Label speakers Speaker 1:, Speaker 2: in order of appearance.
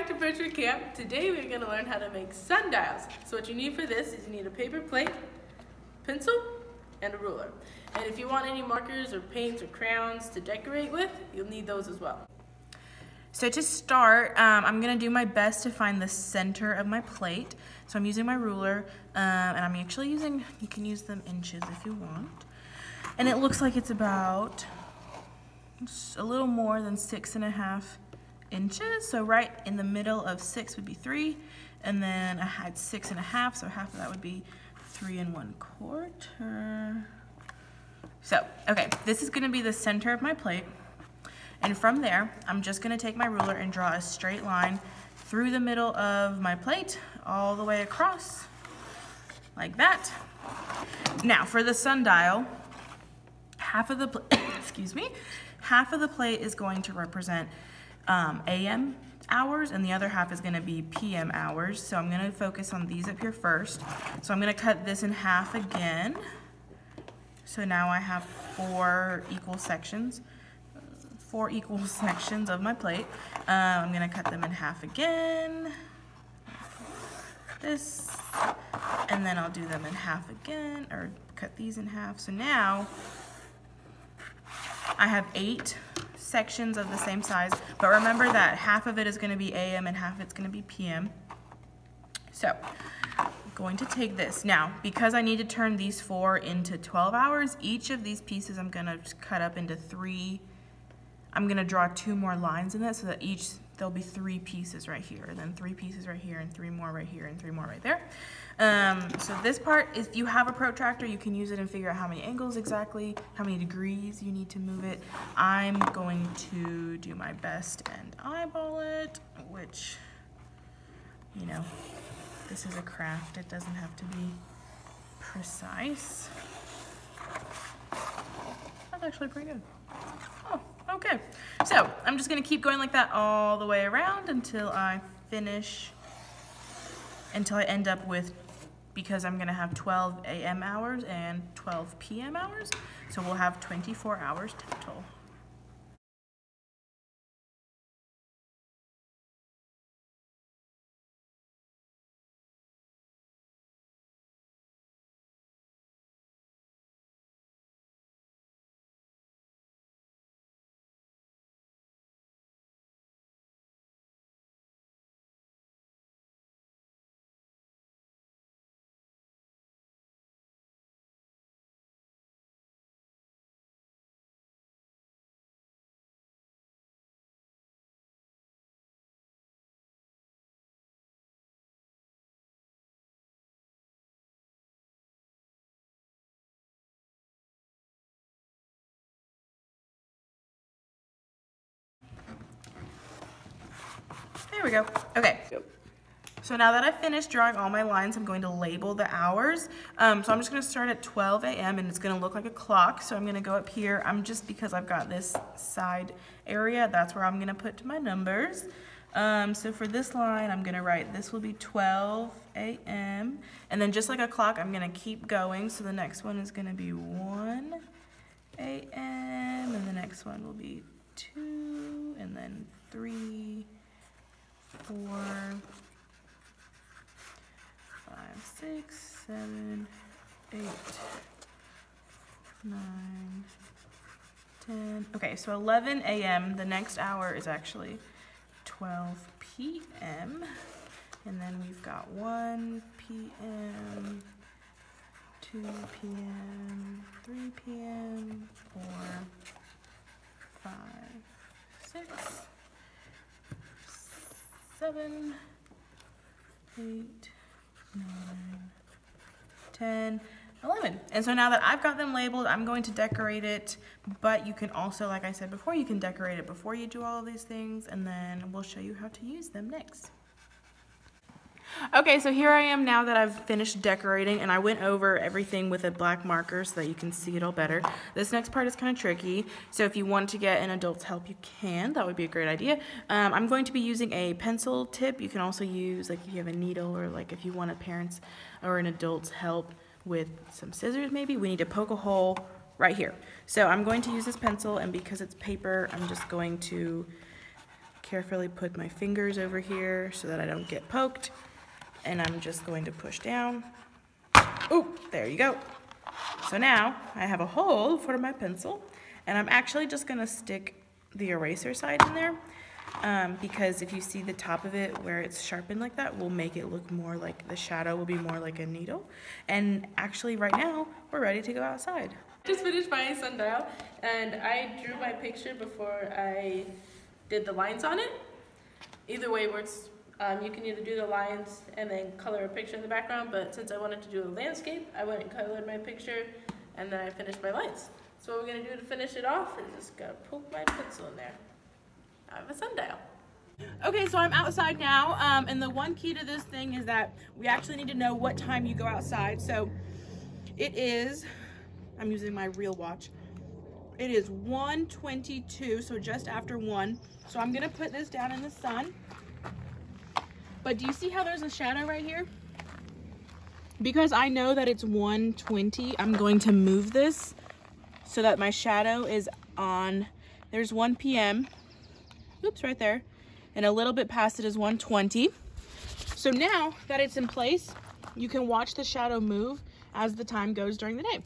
Speaker 1: back to Virtual Camp. Today we're going to learn how to make sundials. So what you need for this is you need a paper plate, pencil, and a ruler. And if you want any markers or paints or crayons to decorate with, you'll need those as well. So to start, I'm going to do my best to find the center of my plate. So I'm using my ruler, and I'm actually using, you can use them inches if you want. And it looks like it's about a little more than 6.5 inches. So right in the middle of 6 would be 3, and then I had 6.5, so half of that would be 3 1/4. So, okay, this is gonna be the center of my plate. And from there, I'm just gonna take my ruler and draw a straight line through the middle of my plate, all the way across, like that. Now, for the sundial, half of the excuse me, half of the plate is going to represent AM hours, and the other half is gonna be PM hours. So I'm gonna focus on these up here first. So I'm gonna cut this in half again. So now I have 4 equal sections of my plate. I'm gonna cut them in half again, this, and then I'll do them in half again, or cut these in half. So now I have 8 sections of the same size, but remember that half of it is gonna be AM and half of it's gonna be PM. So I'm going to take this. Now, because I need to turn these 4 into 12 hours, each of these pieces I'm gonna cut up into 3. I'm gonna draw 2 more lines in this so that there'll be 3 pieces right here, and then 3 pieces right here, and 3 more right here, and 3 more right there. So this part, if you have a protractor, you can use it and figure out how many angles exactly, how many degrees you need to move it. I'm going to do my best and eyeball it, which, you know, this is a craft. It doesn't have to be precise. That's actually pretty good. Oh, okay. So I'm just gonna keep going like that all the way around until I end up with, because I'm gonna have 12 AM hours and 12 PM hours, so we'll have 24 hours total. There we go. Okay. So now that I've finished drawing all my lines, I'm going to label the hours. So I'm just going to start at 12 AM, and it's going to look like a clock. So I'm going to go up here. Because I've got this side area, that's where I'm going to put my numbers. So for this line, I'm going to write, this will be 12 AM. And then just like a clock, I'm going to keep going. So the next one is going to be 1 AM, and the next one will be 2, and then 3, 4, 5, 6, 7, 8, 9, 10. Okay, so 11 AM, the next hour is actually 12 PM. And then we've got 1 PM, 2 PM, 3 PM, 4, 5, 6, 7, 8, 9, 10, 11. And so now that I've got them labeled, I'm going to decorate it, but you can also, like I said before, you can decorate it before you do all of these things, and then we'll show you how to use them next. Okay, so here I am now that I've finished decorating, and I went over everything with a black marker so that you can see it all better. This next part is kind of tricky, so if you want to get an adult's help, you can. That would be a great idea. I'm going to be using a pencil tip. You can also use, like, if you have a needle, or like if you want a parent's or an adult's help with some scissors maybe. We need to poke a hole right here. So I'm going to use this pencil, and because it's paper, I'm just going to
Speaker 2: carefully put my fingers over here so that I don't get poked. And I'm just going to push down. Oh, there you go. So now I have a hole for my pencil, and I'm actually just gonna stick the eraser side in there because if you see the top of it where it's sharpened like that, will make it look more like the shadow will be more like a needle. And actually right now, we're ready to go outside.
Speaker 1: Just finished my sundial, and I drew my picture before I did the lines on it. Either way works. You can either do the lines and then color a picture in the background, but since I wanted to do a landscape, I went and colored my picture, and then I finished my lines. So what we're going to do to finish it off is just going to poke my pencil in there. I have a sundial. Okay, so I'm outside now, and the one key to this thing is that we actually need to know what time you go outside. So it is, I'm using my real watch, it is 1:22, so just after 1. So I'm going to put this down in the sun. But do you see how there's a shadow right here? Because I know that it's 1:20, I'm going to move this so that my shadow is on, there's 1 p.m. Oops, right there. And a little bit past it is 1:20. So now that it's in place, you can watch the shadow move as the time goes during the day.